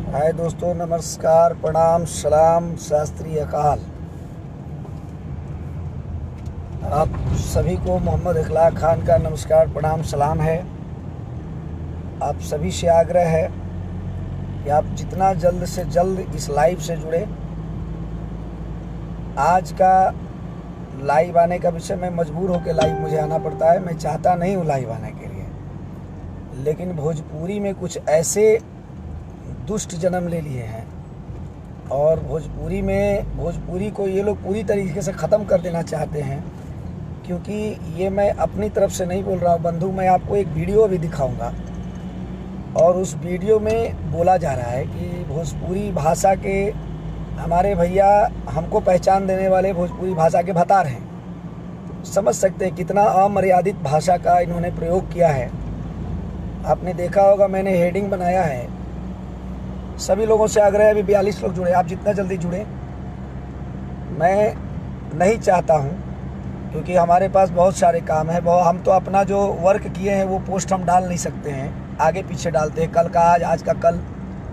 हाय दोस्तों, नमस्कार, प्रणाम, सलाम, शास्त्री अकाल। आप सभी को मोहम्मद इखलाक खान का नमस्कार, प्रणाम, सलाम है। आप सभी से आग्रह है कि आप जितना जल्द से जल्द इस लाइव से जुड़े। आज का लाइव आने का विषय, मैं मजबूर होकर लाइव मुझे आना पड़ता है। मैं चाहता नहीं हूँ लाइव आने के लिए, लेकिन भोजपुरी में कुछ ऐसे दुष्ट जन्म ले लिए हैं और भोजपुरी को ये लोग पूरी तरीके से ख़त्म कर देना चाहते हैं। क्योंकि ये मैं अपनी तरफ से नहीं बोल रहा हूँ बंधु, मैं आपको एक वीडियो भी दिखाऊंगा और उस वीडियो में बोला जा रहा है कि भोजपुरी भाषा के हमारे भैया हमको पहचान देने वाले भोजपुरी भाषा के भतार हैं। समझ सकते हैं कितना अमर्यादित भाषा का इन्होंने प्रयोग किया है। आपने देखा होगा, मैंने हेडिंग बनाया है। सभी लोगों से आग्रह है, अभी 42 लोग जुड़े, आप जितना जल्दी जुड़े। मैं नहीं चाहता हूं, क्योंकि हमारे पास बहुत सारे काम है। हम तो अपना जो वर्क किए हैं वो पोस्ट हम डाल नहीं सकते हैं, आगे पीछे डालते हैं, कल का आज का कल,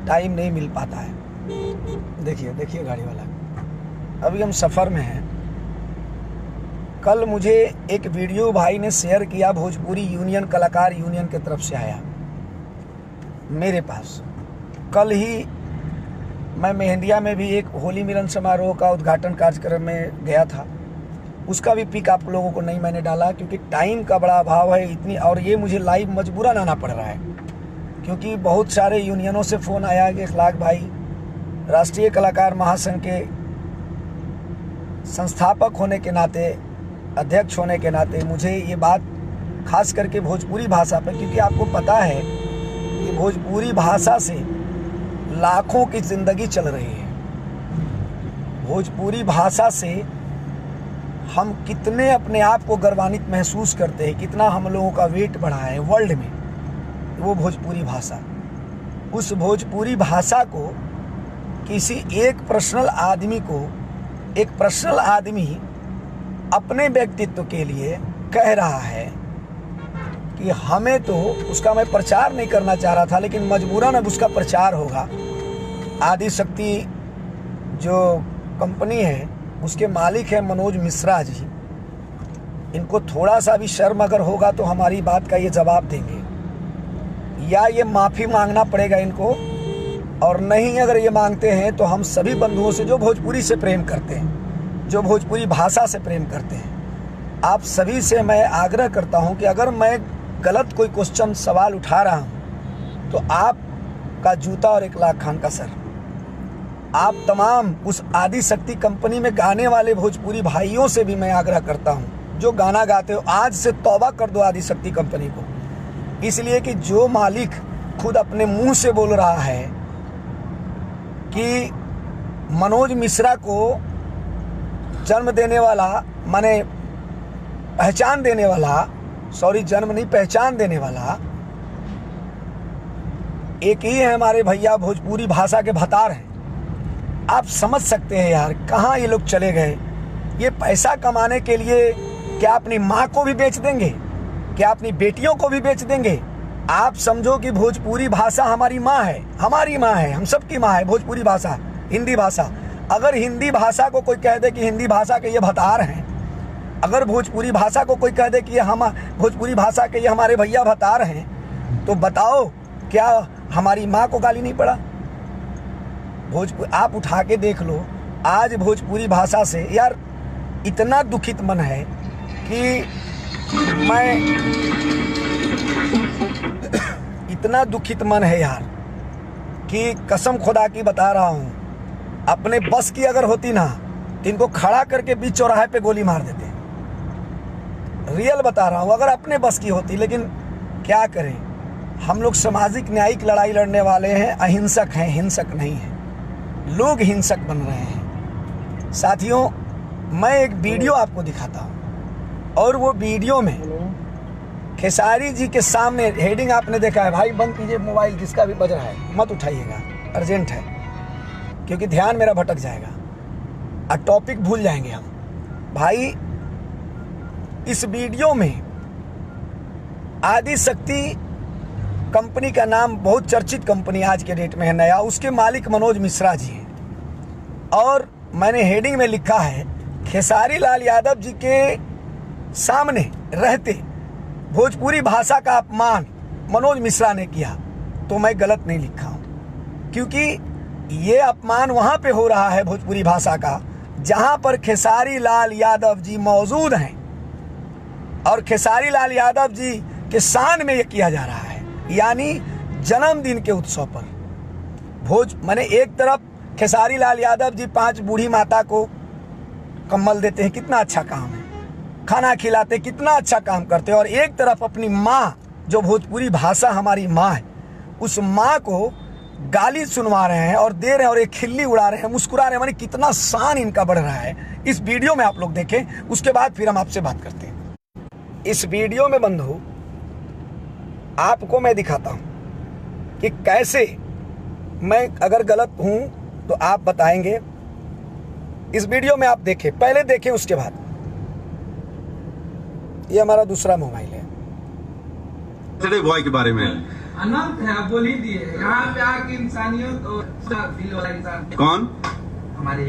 टाइम नहीं मिल पाता है। देखिए गाड़ी वाला, अभी हम सफ़र में हैं। कल मुझे एक वीडियो भाई ने शेयर किया, भोजपुरी यूनियन, कलाकार यूनियन की तरफ से आया मेरे पास। कल ही मैं मेहंदिया में भी एक होली मिलन समारोह का उद्घाटन कार्यक्रम में गया था, उसका भी पिक आप लोगों को नहीं मैंने डाला, क्योंकि टाइम का बड़ा अभाव है इतनी, और ये मुझे लाइव मजबूरन आना पड़ रहा है। क्योंकि बहुत सारे यूनियनों से फ़ोन आया कि इखलाक भाई, राष्ट्रीय कलाकार महासंघ के संस्थापक होने के नाते, अध्यक्ष होने के नाते, मुझे ये बात खास करके भोजपुरी भाषा पर, क्योंकि आपको पता है कि भोजपुरी भाषा से लाखों की ज़िंदगी चल रही है। भोजपुरी भाषा से हम कितने अपने आप को गर्वान्वित महसूस करते हैं, कितना हम लोगों का वेट बढ़ा है वर्ल्ड में, वो भोजपुरी भाषा। उस भोजपुरी भाषा को किसी एक पर्सनल आदमी अपने व्यक्तित्व के लिए कह रहा है कि हमें, तो उसका मैं प्रचार नहीं करना चाह रहा था, लेकिन मजबूरन अब उसका प्रचार होगा। आदिशक्ति जो कंपनी है उसके मालिक हैं मनोज मिश्रा जी। इनको थोड़ा सा भी शर्म अगर होगा तो हमारी बात का ये जवाब देंगे, या ये माफ़ी मांगना पड़ेगा इनको। और नहीं अगर ये मांगते हैं तो हम सभी बंधुओं से जो भोजपुरी से प्रेम करते हैं, जो भोजपुरी भाषा से प्रेम करते हैं, आप सभी से मैं आग्रह करता हूं कि अगर मैं गलत कोई क्वेश्चन सवाल उठा रहा हूं तो आपका जूता और इखलाक खान का सर। आप तमाम उस आदिशक्ति कंपनी में गाने वाले भोजपुरी भाइयों से भी मैं आग्रह करता हूं, जो गाना गाते हो, आज से तौबा कर दो आदिशक्ति कंपनी को। इसलिए कि जो मालिक खुद अपने मुंह से बोल रहा है कि मनोज मिश्रा को जन्म देने वाला, माने पहचान देने वाला, सॉरी जन्म नहीं पहचान देने वाला एक ही है हमारे भैया, भोजपुरी भाषा के भतार हैं। आप समझ सकते हैं यार, कहाँ ये लोग चले गए। ये पैसा कमाने के लिए क्या अपनी माँ को भी बेच देंगे, क्या अपनी बेटियों को भी बेच देंगे। आप समझो कि भोजपुरी भाषा हमारी माँ है, हमारी माँ है, हम सबकी माँ है भोजपुरी भाषा, हिंदी भाषा। अगर हिंदी भाषा को कोई कह दे कि हिंदी भाषा के ये भतार हैं, अगर भोजपुरी भाषा को कोई कह दे कि हम भोजपुरी भाषा के ये हमारे भैया भतार हैं, तो बताओ क्या हमारी माँ को गाली नहीं पड़ा। आप उठा के देख लो, आज भोजपुरी भाषा से यार इतना दुखित मन है कि मैं इतना दुखित मन है यार कि कसम खुदा की बता रहा हूँ, अपने बस की अगर होती ना तो इनको खड़ा करके बीच चौराहे पे गोली मार देते। रियल बता रहा हूँ, अगर अपने बस की होती। लेकिन क्या करें, हम लोग सामाजिक न्यायिक लड़ाई लड़ने वाले हैं, अहिंसक हैं, हिंसक नहीं हैं। लोग हिंसक बन रहे हैं। साथियों, मैं एक वीडियो आपको दिखाता हूँ और वो वीडियो में खेसारी जी के सामने, हेडिंग आपने देखा है, भाई बंद कीजिए मोबाइल, जिसका भी बज रहा है मत उठाइएगा, अर्जेंट है, क्योंकि ध्यान मेरा भटक जाएगा और टॉपिक भूल जाएंगे हम। भाई इस वीडियो में आदिशक्ति कंपनी का नाम बहुत चर्चित कंपनी आज के डेट में है नया, उसके मालिक मनोज मिश्रा जी हैं। और मैंने हेडिंग में लिखा है खेसारी लाल यादव जी के सामने रहते भोजपुरी भाषा का अपमान मनोज मिश्रा ने किया, तो मैं गलत नहीं लिखा हूँ, क्योंकि ये अपमान वहाँ पे हो रहा है भोजपुरी भाषा का जहाँ पर खेसारी लाल यादव जी मौजूद हैं, और खेसारी लाल यादव जी के शान में ये किया जा रहा है, यानी जन्मदिन के उत्सव पर मैंने एक तरफ खेसारी लाल यादव जी 5 बूढ़ी माता को कम्बल देते हैं, कितना अच्छा काम है, खाना खिलाते, कितना अच्छा काम करते हैं, और एक तरफ अपनी माँ जो भोजपुरी भाषा हमारी माँ है, उस माँ को गाली सुनवा रहे हैं और दे रहे हैं, और एक खिल्ली उड़ा रहे हैं, मुस्कुरा रहे हैं। माने कितना शान इनका बढ़ रहा है। इस वीडियो में आप लोग देखें, उसके बाद फिर हम आपसे बात करते हैं। इस वीडियो में बंधु आपको मैं दिखाता हूं कि कैसे, मैं अगर गलत हूं तो आप बताएंगे। इस वीडियो में आप देखें, पहले देखें उसके बाद। ये हमारा दूसरा मोबाइल है। बॉय के बारे में अनंत है, आप बोल ही दिए। यहाँ पे आके इंसानियत और दिल वाला इंसान कौन हमारे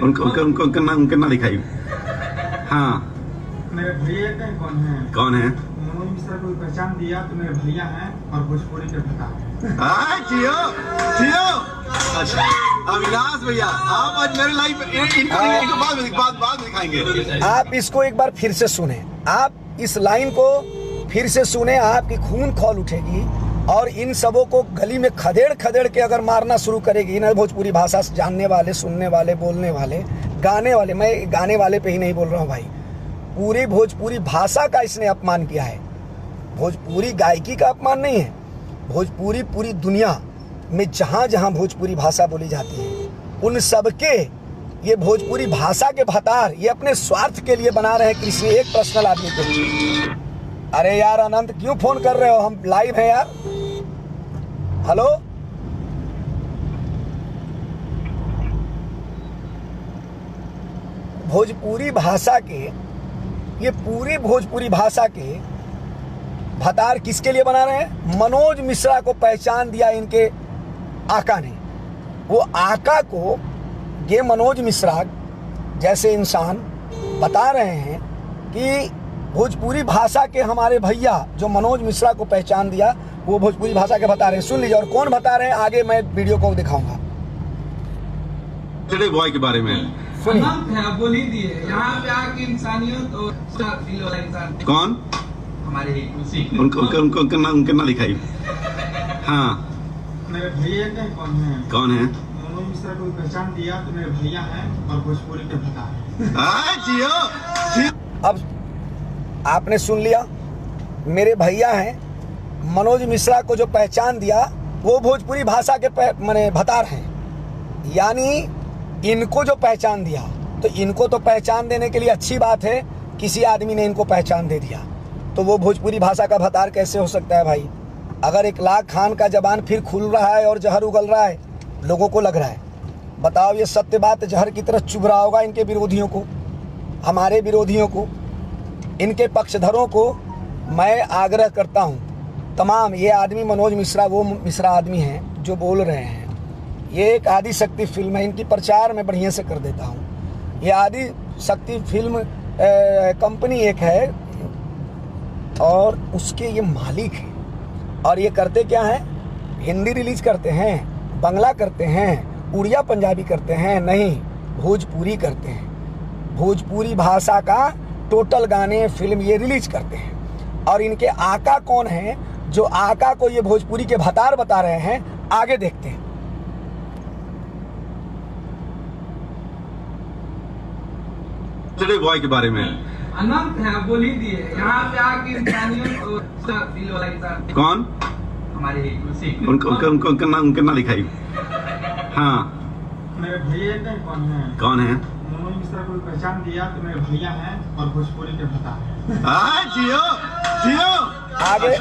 उनका ना दिखाई। हाँ, मेरे भैया का कौन है? कौन है? मनोज मिश्रा को पहचान दिया तो मेरे भैया हैं और भोजपुरी के भता है। जियो जियो। अच्छा अविनाश भैया, आप आज मेरे लाइव इनको बाद दिखाएंगे। आप इसको एक बार फिर से सुने, आप इस लाइन को फिर से सुने, आपकी खून खौल उठेगी। और इन सबों को गली में खदेड़ खदेड़ के अगर मारना शुरू करेगी ना भोजपुरी भाषा जानने वाले, सुनने वाले, बोलने वाले, गाने वाले, मैं गाने वाले पे ही नहीं बोल रहा हूँ भाई, पूरी भोजपुरी भाषा का इसने अपमान किया है। भोजपुरी गायकी का अपमान नहीं है, भोजपुरी पूरी दुनिया में जहाँ जहाँ भोजपुरी भाषा बोली जाती है उन सबके ये भोजपुरी भाषा के भतार ये अपने स्वार्थ के लिए बना रहे हैं किसी एक पर्सनल आदमी के लिए। अरे यार अनंत क्यों फोन कर रहे हो, हम लाइव हैं यार। हेलो, भोजपुरी भाषा के, ये पूरी भोजपुरी भाषा के भतार किसके लिए बना रहे हैं? मनोज मिश्रा को पहचान दिया इनके आका ने। वो आका को ये मनोज मिश्रा जैसे इंसान बता रहे हैं कि भोजपुरी भाषा के हमारे भैया जो मनोज मिश्रा को पहचान दिया, वो भोजपुरी भाषा के बता रहे हैं। सुन लीजिए, और कौन बता रहे हैं आगे मैं वीडियो को दिखाऊंगा। बॉय के बारे में अनंत है, आप बोल ही दिए। यहाँ पे आके इंसानियत और दिल वाला इंसान कौन हमारे उनका ना दिखाई। हाँ, मेरे भैया का कौन है? कौन है? मनोज मिश्रा को पहचान दिया तो मेरे भैया हैं और भोजपुरी के भता है। जियो। अब आपने सुन लिया, मेरे भैया हैं, मनोज मिश्रा को जो पहचान दिया वो भोजपुरी भाषा के माने भतार हैं, यानी इनको जो पहचान दिया, तो इनको तो पहचान देने के लिए अच्छी बात है, किसी आदमी ने इनको पहचान दे दिया, तो वो भोजपुरी भाषा का भतार कैसे हो सकता है भाई? अगर 1 लाख खान का जबान फिर खुल रहा है और जहर उगल रहा है, लोगों को लग रहा है, बताओ ये सत्य बात जहर की तरह चुभ रहा होगा इनके विरोधियों को, हमारे विरोधियों को, इनके पक्षधरों को। मैं आग्रह करता हूँ तमाम, ये आदमी मनोज मिश्रा वो मिश्रा आदमी हैं जो बोल रहे हैं, ये एक आदि शक्ति फिल्म है, इनकी प्रचार मैं बढ़िया से कर देता हूँ। ये आदि शक्ति फिल्म कंपनी एक है और उसके ये मालिक हैं, और ये करते क्या हैं? हिंदी रिलीज करते हैं, बंगला करते हैं, उड़िया पंजाबी करते हैं, नहीं भोजपुरी करते हैं। भोजपुरी भाषा का टोटल गाने, फिल्म ये रिलीज करते हैं। और इनके आका कौन हैं जो आका को ये भोजपुरी के भतार बता रहे हैं? आगे देखते हैं। बॉय के बारे में अनंत है, आप बोल ही दिए। यहाँ पे आके इंसानियत और दिल वाला इंसान कौन हमारे उनका ना दिखाई। हाँ, मेरे भैया का कौन है? कौन है? मनोज मिश्रा को पहचान दिया तो मेरे भैया हैं और भोजपुरी के भता है। जियो जियो। आगे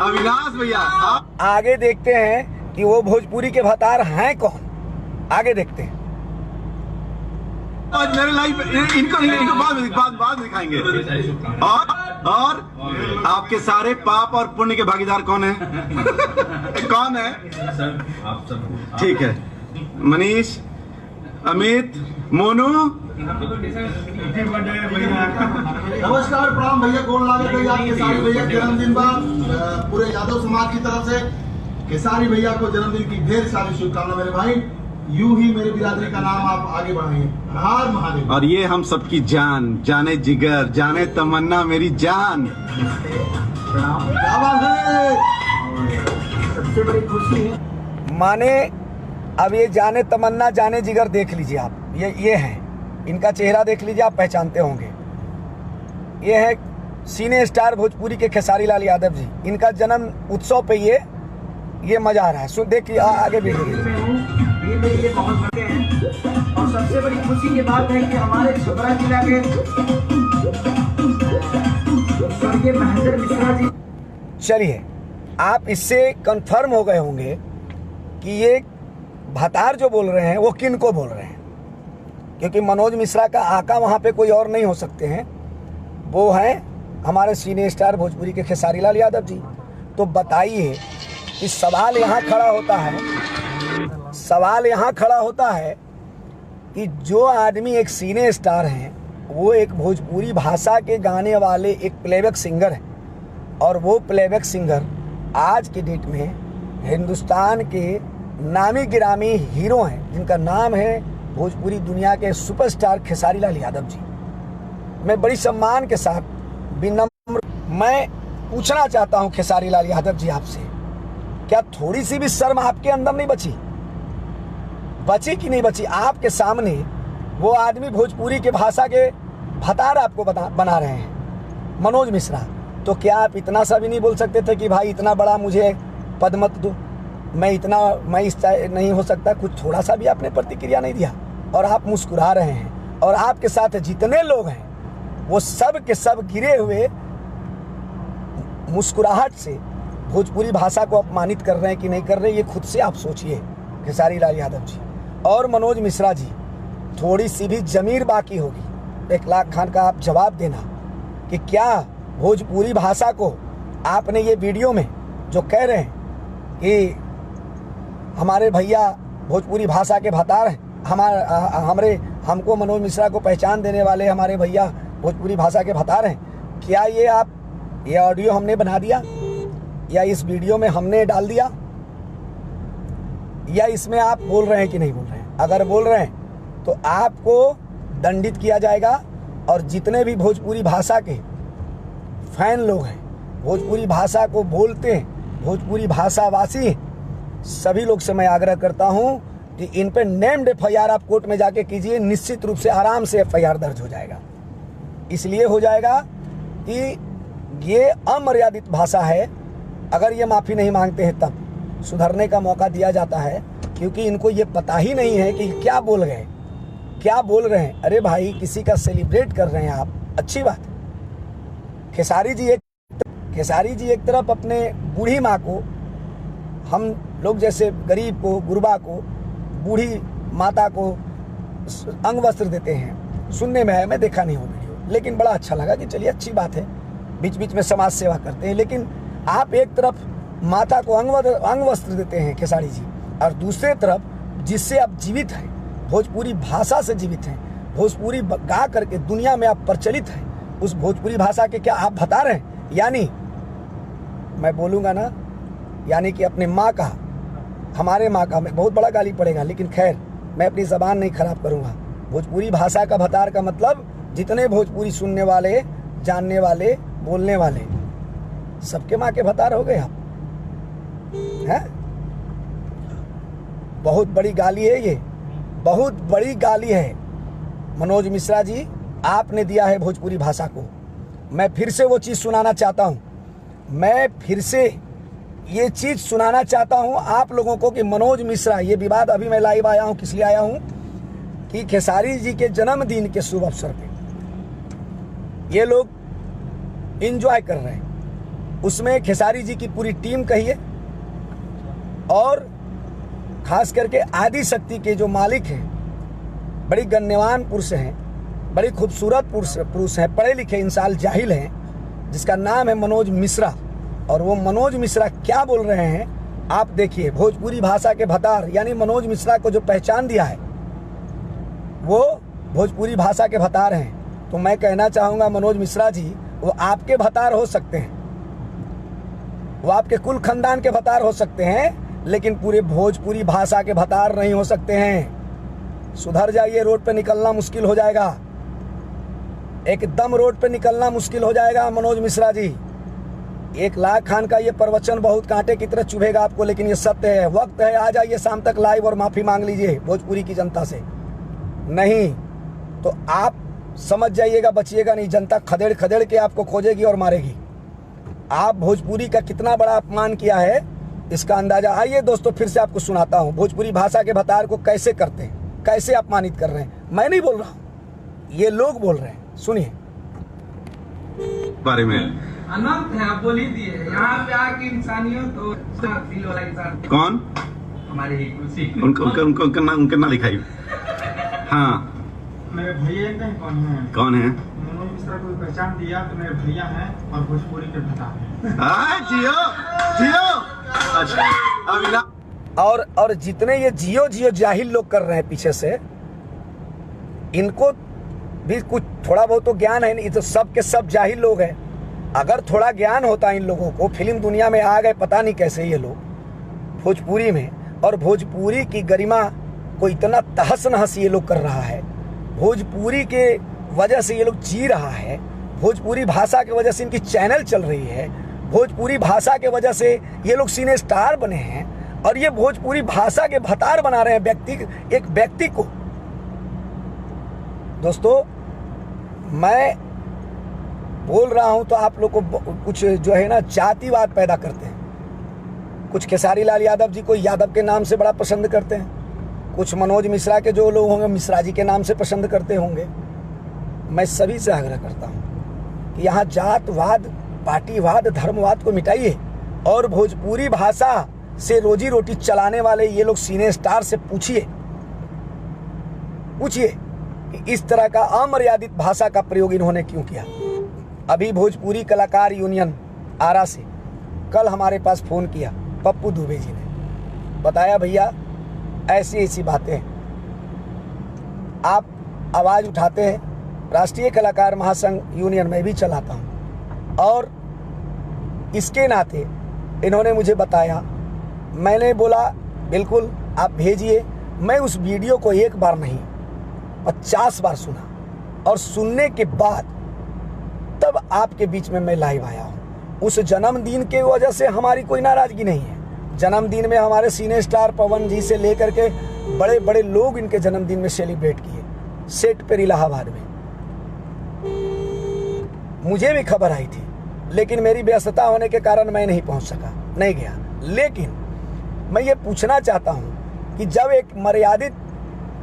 अविनाश भैया, आप आगे देखते हैं कि वो भोजपुरी के भतार हैं कौन। आगे देखते हैं। आज मेरे लाइव इनको बाद दिखाएंगे। और और आपके सारे पाप और पुण्य के भागीदार कौन है? कौन है? आप सब ठीक है, मनीष, अमित, मोनू। नमस्कार, प्रणाम भैया, गोड़ लागे भैया आपके सारी भैया जन्मदिन बाद पूरे यादव समाज की तरफ से केसारी भैया को जन्मदिन की ढेर सारी शुभकामनाएं मेरे भाई। यूं ही मेरे बिरादरी का नाम आप आगे बढ़ाएंगे। हर महादेव। और ये हम सबकी जान, जाने जिगर, जाने तमन्ना मेरी जान। क्या बात है, सबसे बड़ी खुशी है। माने अब ये जाने तमन्ना जाने जिगर देख लीजिए आप, ये है इनका चेहरा देख लीजिए, आप पहचानते होंगे। ये है सीने स्टार भोजपुरी के खेसारी लाल यादव जी। इनका जन्म उत्सव पे ये मजा आ रहा है। सुन देखिए आगे भी ये मेरे लिए बहुत बड़े हैं और सबसे बड़ी खुशी की बात है कि हमारे छपरा जिला के स्वर्गीय महेंद्र मिश्रा जी। चलिए, आप इससे कंफर्म हो गए होंगे कि ये भतार जो बोल रहे हैं वो किन को बोल रहे हैं, क्योंकि मनोज मिश्रा का आका वहाँ पे कोई और नहीं हो सकते हैं, वो हैं हमारे सीने स्टार भोजपुरी के खेसारी लाल यादव जी। तो बताइए कि सवाल यहाँ खड़ा होता है कि जो आदमी एक सीने स्टार हैं, वो एक भोजपुरी भाषा के गाने वाले एक प्लेबैक सिंगर हैं, और वो प्लेबैक सिंगर आज की डेट में हिंदुस्तान के नामी गिरामी हीरो हैं, जिनका नाम है भोजपुरी दुनिया के सुपरस्टार खेसारी लाल यादव जी। मैं बड़ी सम्मान के साथ विनम्र मैं पूछना चाहता हूं खेसारी लाल यादव जी आपसे, क्या थोड़ी सी भी शर्म आपके अंदर नहीं बची कि नहीं बची? आपके सामने वो आदमी भोजपुरी के भाषा के भतार आपको बना रहे हैं, मनोज मिश्रा। तो क्या आप इतना सा भी नहीं बोल सकते थे कि भाई इतना बड़ा मुझे पद मत दो, मैं इस नहीं हो सकता? कुछ थोड़ा सा भी आपने प्रतिक्रिया नहीं दिया, और आप मुस्कुरा रहे हैं। और आपके साथ जितने लोग हैं वो सब के सब गिरे हुए मुस्कुराहट से भोजपुरी भाषा को अपमानित कर रहे हैं कि नहीं कर रहे, ये खुद से आप सोचिए खेसारी लाल यादव जी। और मनोज मिश्रा जी, थोड़ी सी भी जमीर बाकी होगी 1 लाख खान का आप जवाब देना कि क्या भोजपुरी भाषा को आपने ये वीडियो में जो कह रहे हैं कि हमारे भैया भोजपुरी भाषा के भतार हैं, हमको मनोज मिश्रा को पहचान देने वाले हमारे भैया भोजपुरी भाषा के भतार हैं, क्या ये ऑडियो हमने बना दिया या इस वीडियो में हमने डाल दिया, या इसमें आप बोल रहे हैं कि नहीं बोल रहे हैं? अगर बोल रहे हैं तो आपको दंडित किया जाएगा, और जितने भी भोजपुरी भाषा के फैन लोग हैं, भोजपुरी भाषा को बोलते हैं, भोजपुरी भाषावासी, सभी लोग से मैं आग्रह करता हूं कि इन पे नेम्ड FIR आप कोर्ट में जाके कीजिए। निश्चित रूप से आराम से FIR दर्ज हो जाएगा। इसलिए हो जाएगा कि ये अमर्यादित भाषा है। अगर ये माफ़ी नहीं मांगते हैं तब सुधरने का मौका दिया जाता है, क्योंकि इनको ये पता ही नहीं है कि क्या बोल रहे हैं। अरे भाई, किसी का सेलिब्रेट कर रहे हैं आप, अच्छी बात है। खेसारी जी एक तरफ अपने बूढ़ी माँ को, हम लोग जैसे गरीब को, गुरबा को, बूढ़ी माता को अंग वस्त्र देते हैं। सुनने में है, मैं देखा नहीं हूँ वीडियो, लेकिन बड़ा अच्छा लगा कि चलिए अच्छी बात है, बीच बीच में समाज सेवा करते हैं। लेकिन आप एक तरफ माता को अंग वस्त्र देते हैं खेसारी जी, और दूसरे तरफ जिससे आप जीवित हैं, भोजपुरी भाषा से जीवित हैं, भोजपुरी गा करके दुनिया में आप प्रचलित हैं, उस भोजपुरी भाषा के क्या आप बता रहे हैं? यानी मैं बोलूँगा ना, यानी कि अपने माँ का, हमारे माँ का, मैं बहुत बड़ा गाली पड़ेगा, लेकिन खैर मैं अपनी ज़बान नहीं खराब करूँगा। भोजपुरी भाषा का भतार का मतलब जितने भोजपुरी सुनने वाले, जानने वाले, बोलने वाले, सबके माँ के भतार हो गए आप हैं? बहुत बड़ी गाली है ये, बहुत बड़ी गाली है। मनोज मिश्रा जी, आपने दिया है भोजपुरी भाषा को। मैं फिर से वो चीज़ सुनाना चाहता हूँ, मैं फिर से ये चीज़ सुनाना चाहता हूँ आप लोगों को कि मनोज मिश्रा, ये विवाद अभी मैं लाइव आया हूँ, किस लिए आया हूँ कि खेसारी जी के जन्मदिन के शुभ अवसर पे ये लोग एंजॉय कर रहे हैं। उसमें खेसारी जी की पूरी टीम कहिए, और खास करके आदि शक्ति के जो मालिक हैं, बड़ी गण्यमान पुरुष हैं, बड़ी खूबसूरत पुरुष हैं, पढ़े लिखे इंसान, जाहिल हैं, जिसका नाम है मनोज मिश्रा। और वो मनोज मिश्रा क्या बोल रहे हैं आप देखिए। भोजपुरी भाषा के भतार यानी मनोज मिश्रा को जो पहचान दिया है वो भोजपुरी भाषा के भतार हैं। तो मैं कहना चाहूँगा मनोज मिश्रा जी, वो आपके भतार हो सकते हैं, वो आपके कुल खानदान के भतार हो सकते हैं, लेकिन पूरे भोजपुरी भाषा के भतार नहीं हो सकते हैं। सुधर जाइए, रोड पे निकलना मुश्किल हो जाएगा, एकदम रोड पे निकलना मुश्किल हो जाएगा मनोज मिश्रा जी। 1 लाख खान का ये प्रवचन बहुत कांटे की तरह चुभेगा आपको, लेकिन ये सत्य है। वक्त है, आ जाइए शाम तक लाइव और माफ़ी मांग लीजिए भोजपुरी की जनता से। नहीं तो आप समझ जाइएगा, बचिएगा नहीं। जनता खदेड़ खदेड़ के आपको खोजेगी और मारेगी। आप भोजपुरी का कितना बड़ा अपमान किया है इसका अंदाजा। आइए दोस्तों, फिर से आपको सुनाता हूँ भोजपुरी भाषा के भतार को कैसे करते हैं, कैसे अपमानित कर रहे हैं। मैं नहीं बोल रहा हूँ, ये लोग बोल रहे हैं, सुनिए। बारे में अनंत है, आप बोल ही दिए। यहाँ पे आके इंसानियत और दिल वाला इंसान कौन? हमारे ही खुशी उनका ना दिखाई। हाँ, मेरे भैया नहीं कौन है? मनोज मिश्रा को पहचान दिया तो मेरे भैया हैं और भोजपुरी के भता हैं। जियो जियो। अच्छा अविनाश और जितने ये जियो जियो जाहिल लोग कर रहे हैं पीछे से, इनको भी कुछ थोड़ा बहुत तो ज्ञान है नहीं, तो सब के सब जाहिल लोग हैं। अगर थोड़ा ज्ञान होता इन लोगों को, फिल्म दुनिया में आ गए पता नहीं कैसे ये लोग भोजपुरी में, और भोजपुरी की गरिमा को इतना तहस नहस ये लोग कर रहा है। भोजपुरी के वजह से ये लोग जी रहा है, भोजपुरी भाषा की वजह से इनकी चैनल चल रही है, भोजपुरी भाषा के वजह से ये लोग सिने स्टार बने हैं, और ये भोजपुरी भाषा के भतार बना रहे हैं एक व्यक्ति को। दोस्तों, मैं बोल रहा हूं तो आप लोग को कुछ जो है ना जातिवाद पैदा करते हैं। कुछ खेसारी लाल यादव जी को यादव के नाम से बड़ा पसंद करते हैं, कुछ मनोज मिश्रा के जो लोग होंगे मिश्रा जी के नाम से पसंद करते होंगे। मैं सभी से आग्रह करता हूं कि यहाँ जातवाद, पार्टीवाद, धर्मवाद को मिटाइए, और भोजपुरी भाषा से रोजी रोटी चलाने वाले ये लोग सिने स्टार से पूछिए कि इस तरह का अमर्यादित भाषा का प्रयोग इन्होंने क्यों किया। अभी भोजपुरी कलाकार यूनियन आरा से कल हमारे पास फ़ोन किया पप्पू दुबे जी ने, बताया भैया ऐसी ऐसी बातें आप आवाज़ उठाते हैं। राष्ट्रीय कलाकार महासंघ यूनियन में भी चलाता हूँ, और इसके नाते इन्होंने मुझे बताया। मैंने बोला बिल्कुल आप भेजिए। मैं उस वीडियो को एक बार नहीं 50 बार सुना, और सुनने के बाद तब आपके बीच में मैं लाइव आया हूँ। उस जन्मदिन के वजह से हमारी कोई नाराज़गी नहीं है। जन्मदिन में हमारे सिने स्टार पवन जी से लेकर के बड़े बड़े लोग इनके जन्मदिन में सेलिब्रेट किए, सेट पर इलाहाबाद में। मुझे भी खबर आई थी, लेकिन मेरी व्यस्तता होने के कारण मैं नहीं पहुंच सका, नहीं गया। लेकिन मैं ये पूछना चाहता हूं कि जब एक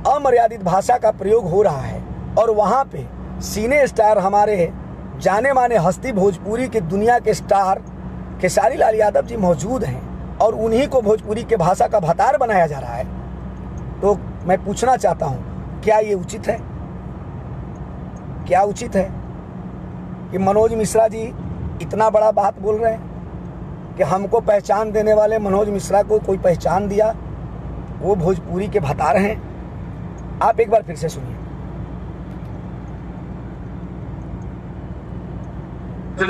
अमर्यादित भाषा का प्रयोग हो रहा है, और वहां पे सिने स्टार हमारे जाने माने हस्ती भोजपुरी की दुनिया के स्टार खेसारी लाल यादव जी मौजूद हैं, और उन्हीं को भोजपुरी के भाषा का भतार बनाया जा रहा है, तो मैं पूछना चाहता हूं क्या ये उचित है? क्या उचित है कि मनोज मिश्रा जी इतना बड़ा बात बोल रहे हैं कि हमको पहचान देने वाले मनोज मिश्रा को कोई पहचान दिया, वो भोजपुरी के भतार हैं? आप एक बार फिर से सुनिए।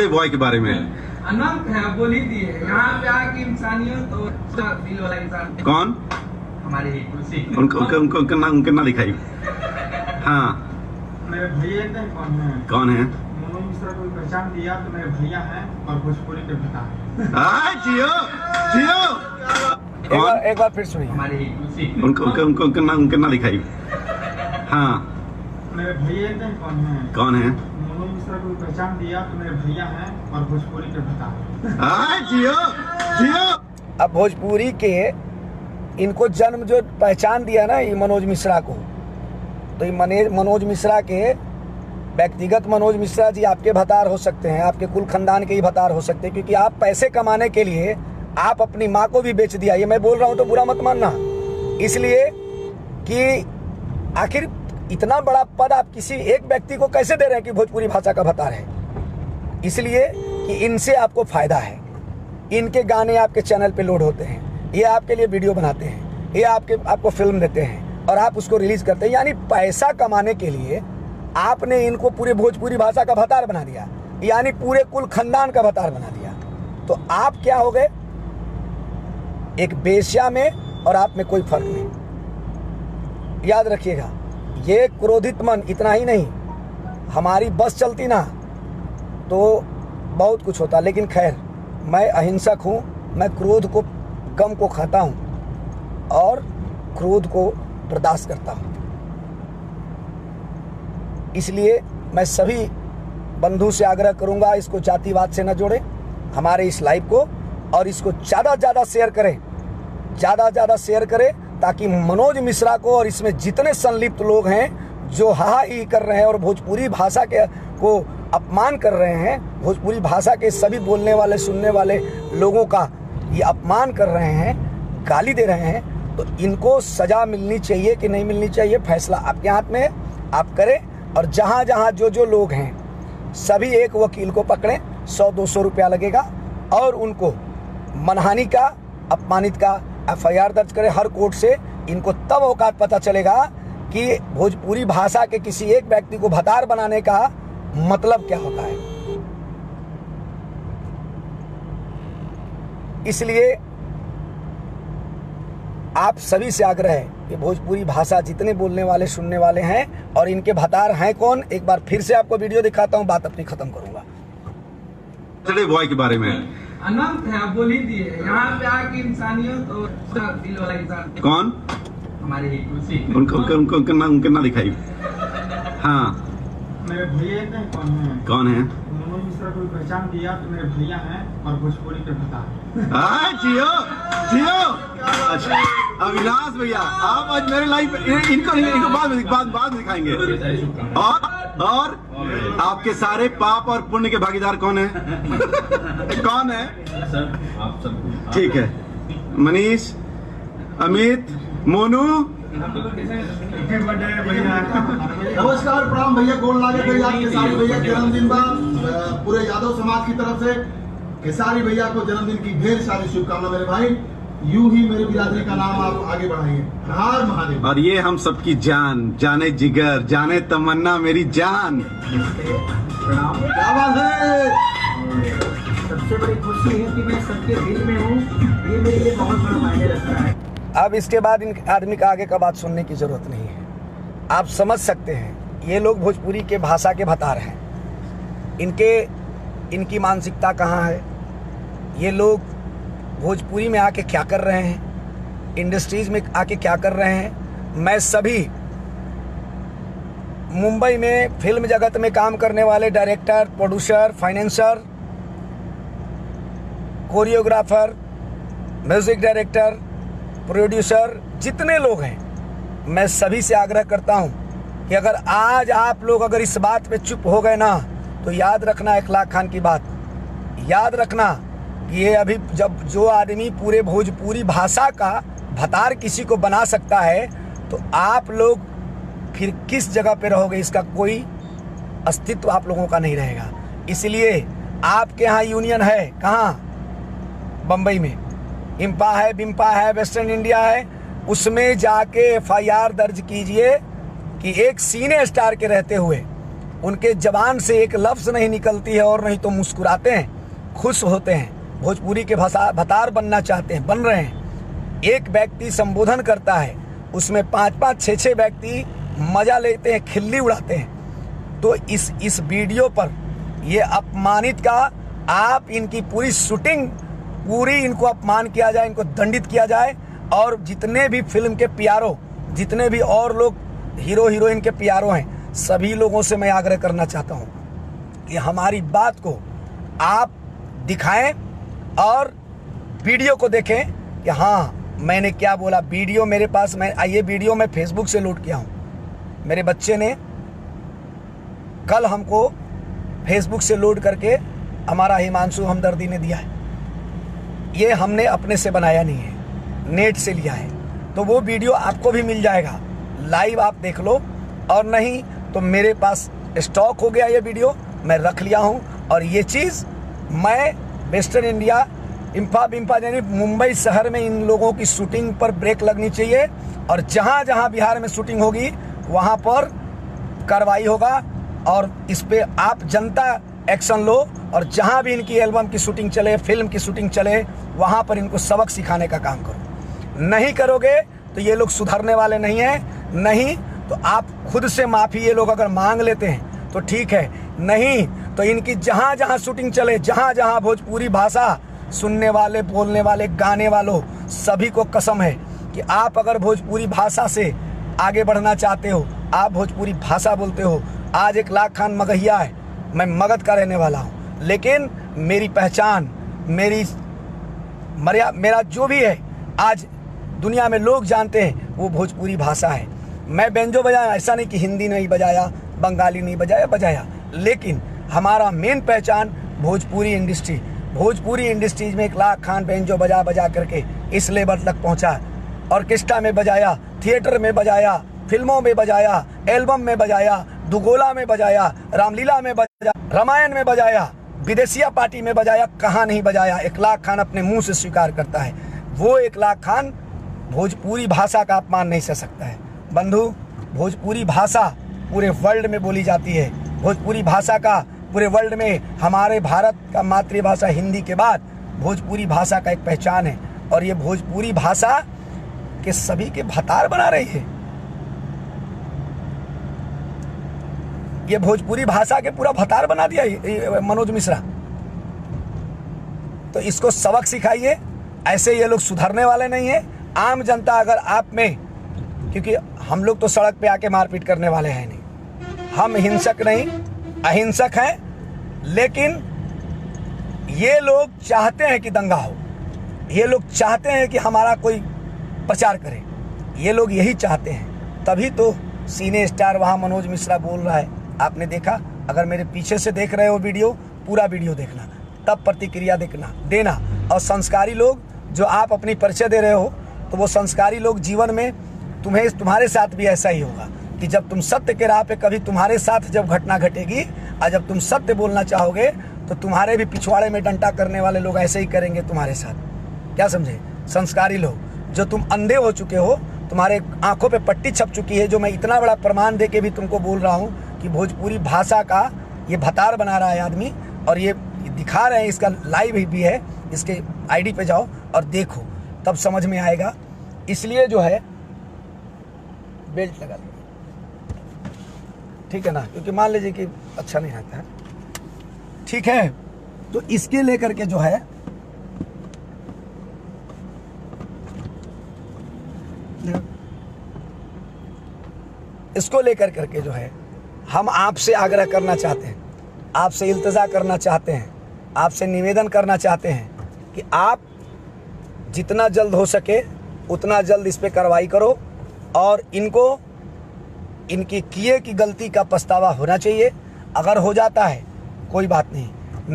बॉय के बारे में अनंत है, आप बोल ही दिए। यहाँ पे आके इंसानियत और दिल वाला इंसान कौन? हमारे ही खुशी उनका ना दिखाई। हाँ, मेरे भैया नहीं कौन है? मनोज मिश्रा को पहचान दिया तो मेरे भैया हैं और भोजपुरी के भता हैं। जियो जियो। एक बार फिर सुनिए। हमारे ही खुशी उनका ना दिखाई। हाँ, मेरे भैया नहीं कौन है? मनोज मिश्रा को पहचान दिया तो मेरे भैया हैं और भोजपुरी के भता हैं। जियो जियो। अब भोजपुरी के इनको जन्म जो पहचान दिया ना ये मनोज मिश्रा को, तो ये मनोज मिश्रा के व्यक्तिगत मनोज मिश्रा जी आपके भतार हो सकते हैं, आपके कुल खानदान के ही भतार हो सकते हैं, क्योंकि आप पैसे कमाने के लिए आप अपनी माँ को भी बेच दिया। ये मैं बोल रहा हूँ तो बुरा मत मानना, इसलिए कि आखिर इतना बड़ा पद आप किसी एक व्यक्ति को कैसे दे रहे हैं कि भोजपुरी भाषा का भतार है? इसलिए कि इनसे आपको फ़ायदा है। इनके गाने आपके चैनल पे लोड होते हैं, ये आपके लिए वीडियो बनाते हैं, ये आपको फिल्म देते हैं और आप उसको रिलीज़ करते हैं। यानी पैसा कमाने के लिए आपने इनको पूरे भोजपुरी भाषा का भतार बना दिया, यानी पूरे कुल खानदान का भतार बना दिया। तो आप क्या हो गए? एक बेश्या में और आप में कोई फर्क नहीं। याद रखिएगा, ये क्रोधित मन इतना ही नहीं, हमारी बस चलती ना तो बहुत कुछ होता। लेकिन खैर, मैं अहिंसक हूँ, मैं क्रोध को, गम को खाता हूँ और क्रोध को बर्दाश्त करता हूँ। इसलिए मैं सभी बंधु से आग्रह करूँगा, इसको जातिवाद से न जोड़ें हमारे इस लाइव को, और इसको ज़्यादा से ज़्यादा शेयर करें, ज़्यादा से ज़्यादा शेयर करें, ताकि मनोज मिश्रा को और इसमें जितने संलिप्त लोग हैं जो हा ही कर रहे हैं और भोजपुरी भाषा को अपमान कर रहे हैं, भोजपुरी भाषा के सभी बोलने वाले सुनने वाले लोगों का ये अपमान कर रहे हैं, गाली दे रहे हैं, तो इनको सज़ा मिलनी चाहिए कि नहीं मिलनी चाहिए, फैसला आपके हाथ में है, आप करें। और जहाँ जहाँ जो लोग हैं सभी एक वकील को पकड़ें, 100-200 रुपया लगेगा, और उनको मनहानि का, अपमानित का FIR दर्ज करें हर कोर्ट से। इनको तब औकात पता चलेगा कि भोजपुरी भाषा के किसी एक व्यक्ति को भतार बनाने का मतलब क्या होता है। इसलिए आप सभी से आग्रह है कि भोजपुरी भाषा जितने बोलने वाले सुनने वाले हैं और इनके भतार हैं कौन, एक बार फिर से आपको वीडियो दिखाता हूं, बात अपनी खत्म करूंगा। बॉय के बारे में अनंत है, आप बोल ही दिए। यहाँ पे आके इंसानियत और दिल वाला इंसान। कौन? हमारे ही तुलसी। उनका ना दिखाई। हाँ, मेरे भैया नहीं कौन है? मनोज मिश्रा को पहचान दिया तो मेरे भैया हैं और भोजपुरी के भतार। जियो जियो। अच्छा, अविनाश भैया, आप आज मेरे लाइव इनको बाद में दिखाएंगे। और आपके सारे पाप और पुण्य के भागीदार कौन है? कौन है? ठीक है, मनीष, अमित, मोनू। नमस्कार, प्रणाम भैया, गोल लागे भैया, केसारी भैया जन्मदिन बा पूरे यादव समाज की तरफ से। केसारी भैया को जन्मदिन की ढेर सारी शुभकामना मेरे भाई। यूं ही मेरे बिरादरी का नाम आप आगे बढ़ाइए। हर महादेव। और ये हम सबकी जान, जाने जिगर, जाने तमन्ना, मेरी जान। प्रणाम। क्या बात है? सबसे बड़ी खुशी है कि मैं सबके दिल में हूँ, ये मेरे लिए बहुत बड़ा मायने रखता है। अब इसके बाद इन आदमी का आगे का बात सुनने की ज़रूरत नहीं है। आप समझ सकते हैं, ये लोग भोजपुरी के भाषा के भतार हैं। इनकी मानसिकता कहाँ है? ये लोग भोजपुरी में आके क्या कर रहे हैं, इंडस्ट्रीज़ में आके क्या कर रहे हैं। मैं सभी मुंबई में फिल्म जगत में काम करने वाले director, producer, financer, choreographer, music director, producer, जितने लोग हैं, मैं सभी से आग्रह करता हूं कि अगर आज आप लोग अगर इस बात पे चुप हो गए ना, तो याद रखना इखलाक खान की बात, याद रखना कि ये अभी जब जो आदमी पूरे भोजपुरी भाषा का भतार किसी को बना सकता है, तो आप लोग फिर किस जगह पे रहोगे, इसका कोई अस्तित्व आप लोगों का नहीं रहेगा। इसलिए आपके यहाँ यूनियन है, कहाँ? बम्बई में इम्पा है, बिम्पा है, वेस्टर्न इंडिया है, उसमें जाके FIR दर्ज कीजिए कि एक सीने स्टार के रहते हुए उनके जबान से एक लफ्ज़ नहीं निकलती है, और नहीं तो मुस्कुराते हैं, खुश होते हैं, भोजपुरी के भाषा भतार बनना चाहते हैं, बन रहे हैं। एक व्यक्ति संबोधन करता है, उसमें 5-5, 6-6 व्यक्ति मज़ा लेते हैं, खिल्ली उड़ाते हैं। तो इस वीडियो पर ये अपमानित का आप इनकी पूरी शूटिंग, पूरी इनको अपमान किया जाए, इनको दंडित किया जाए। और जितने भी फिल्म के पियारो, जितने भी और लोग हीरो हीरोइन के पियारो हैं, सभी लोगों से मैं आग्रह करना चाहता हूं कि हमारी बात को आप दिखाएं और वीडियो को देखें कि हाँ मैंने क्या बोला। वीडियो मेरे पास, ये वीडियो मैं फेसबुक से लोड किया हूँ। मेरे बच्चे ने कल हमको फेसबुक से लोड करके हमारा हिमांशु हमदर्दी ने दिया है। ये हमने अपने से बनाया नहीं है, नेट से लिया है। तो वो वीडियो आपको भी मिल जाएगा, लाइव आप देख लो, और नहीं तो मेरे पास स्टॉक हो गया ये वीडियो, मैं रख लिया हूँ और ये चीज़ मैं वेस्टर्न इंडिया इंफा बिम्फा यानी मुंबई शहर में इन लोगों की शूटिंग पर ब्रेक लगनी चाहिए और जहाँ जहाँ बिहार में शूटिंग होगी वहाँ पर कार्रवाई होगा और इस पे आप जनता एक्शन लो और जहाँ भी इनकी एल्बम की शूटिंग चले, फिल्म की शूटिंग चले, वहाँ पर इनको सबक सिखाने का काम करो। नहीं करोगे तो ये लोग सुधरने वाले नहीं हैं। नहीं तो आप खुद से माफ़ी ये लोग अगर मांग लेते हैं तो ठीक है, नहीं तो इनकी जहाँ जहाँ शूटिंग चले, जहाँ जहाँ भोजपुरी भाषा सुनने वाले, बोलने वाले, गाने वालों सभी को कसम है कि आप अगर भोजपुरी भाषा से आगे बढ़ना चाहते हो, आप भोजपुरी भाषा बोलते हो। आज 1 लाख खान मगहिया है, मैं मगध का रहने वाला हूँ, लेकिन मेरी पहचान, मेरा जो भी है आज दुनिया में लोग जानते हैं वो भोजपुरी भाषा है। मैं बेंजो बजाया, ऐसा नहीं कि हिंदी नहीं बजाया, बंगाली नहीं बजाया, लेकिन हमारा मेन पहचान भोजपुरी इंडस्ट्री। भोजपुरी इंडस्ट्रीज में 1 लाख खान बेंजो बजा करके इस लेवल तक पहुंचा। ऑर्केस्ट्रा में बजाया, थिएटर में बजाया, फिल्मों में बजाया, एल्बम में बजाया, दुगोला में बजाया, रामलीला में बजाया, रामायण में बजाया, विदेशिया पार्टी में बजाया, कहाँ नहीं बजाया। 1 लाख खान अपने मुंह से स्वीकार करता है। वो 1 लाख खान भोजपुरी भाषा का अपमान नहीं सह सकता है। बंधु, भोजपुरी भाषा पूरे वर्ल्ड में बोली जाती है। भोजपुरी भाषा का पूरे वर्ल्ड में, हमारे भारत का मातृभाषा हिंदी के बाद भोजपुरी भाषा का एक पहचान है और ये भोजपुरी भाषा के सभी के भतार बना रही है। ये भोजपुरी भाषा के पूरा भतार बना दिया मनोज मिश्रा। तो इसको सबक सिखाइए, ऐसे ये लोग सुधरने वाले नहीं है। आम जनता अगर आप में, क्योंकि हम लोग तो सड़क पे आके मारपीट करने वाले हैं नहीं, हम हिंसक नहीं, अहिंसक हैं, लेकिन ये लोग चाहते हैं कि दंगा हो, ये लोग चाहते हैं कि हमारा कोई प्रचार करे, ये लोग यही चाहते हैं। तभी तो सीने स्टार वहाँ मनोज मिश्रा बोल रहा है, आपने देखा। अगर मेरे पीछे से देख रहे हो वीडियो, पूरा वीडियो देखना, तब प्रतिक्रिया देना। और संस्कारी लोग जो आप अपनी परिचय दे रहे हो, तो वो संस्कारी लोग जीवन में तुम्हारे साथ भी ऐसा ही होगा कि जब तुम सत्य के राह पे, कभी तुम्हारे साथ जब घटना घटेगी और जब तुम सत्य बोलना चाहोगे तो तुम्हारे भी पिछवाड़े में डंटा करने वाले लोग ऐसे ही करेंगे तुम्हारे साथ। क्या समझे? संस्कारी लोग। जो तुम अंधे हो चुके हो, तुम्हारे आंखों पे पट्टी छप चुकी है, जो मैं इतना बड़ा प्रमाण दे के भी तुमको बोल रहा हूँ कि भोजपुरी भाषा का ये भतार बना रहा है आदमी, और ये दिखा रहे हैं, इसका लाइव भी है, इसके आईडी पे जाओ और देखो, तब समझ में आएगा। इसलिए जो है बेल्ट लगा लो, ठीक है ना, क्योंकि मान लीजिए कि अच्छा नहीं रहता है, ठीक है। तो इसके लेकर के जो है इसको लेकर करके जो है हम आपसे आग्रह करना चाहते हैं, आपसे इल्तजा करना चाहते हैं, आपसे निवेदन करना चाहते हैं कि आप जितना जल्द हो सके उतना जल्द इस पे कार्रवाई करो और इनको इनकी किए की गलती का पछतावा होना चाहिए। अगर हो जाता है कोई बात नहीं,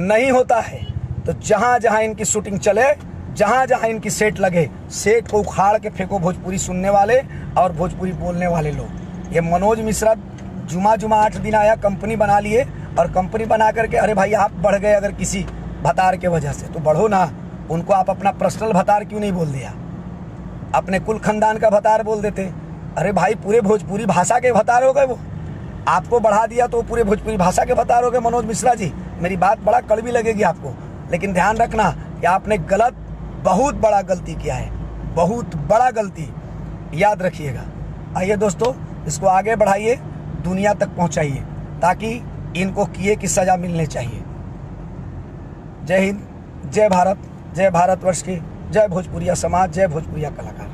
नहीं होता है तो जहाँ जहाँ इनकी शूटिंग चले, जहाँ जहाँ इनकी सेट लगे, सेट को उखाड़ के फेंको भोजपुरी सुनने वाले और भोजपुरी बोलने वाले लोग। ये मनोज मिश्रा जुमा 8 दिन आया, कंपनी बना लिए, और कंपनी बना करके, अरे भाई आप बढ़ गए अगर किसी भतार के वजह से तो बढ़ो ना, उनको आप अपना पर्सनल भतार क्यों नहीं बोल दिया? अपने कुल खानदान का भतार बोल देते। अरे भाई पूरे भोजपुरी भाषा के भतार हो गए वो, आपको बढ़ा दिया तो पूरे भोजपुरी भाषा के भतार हो गए मनोज मिश्रा जी। मेरी बात बड़ा कड़वी लगेगी आपको, लेकिन ध्यान रखना कि आपने बहुत बड़ा गलती किया है, बहुत बड़ा गलती, याद रखिएगा। आइए दोस्तों, इसको आगे बढ़ाइए, दुनिया तक पहुंचाइए, ताकि इनको किए की सजा मिलनी चाहिए। जय हिंद, जय भारत, जय भारतवर्ष की, जय भोजपुरिया समाज, जय भोजपुरिया कलाकार।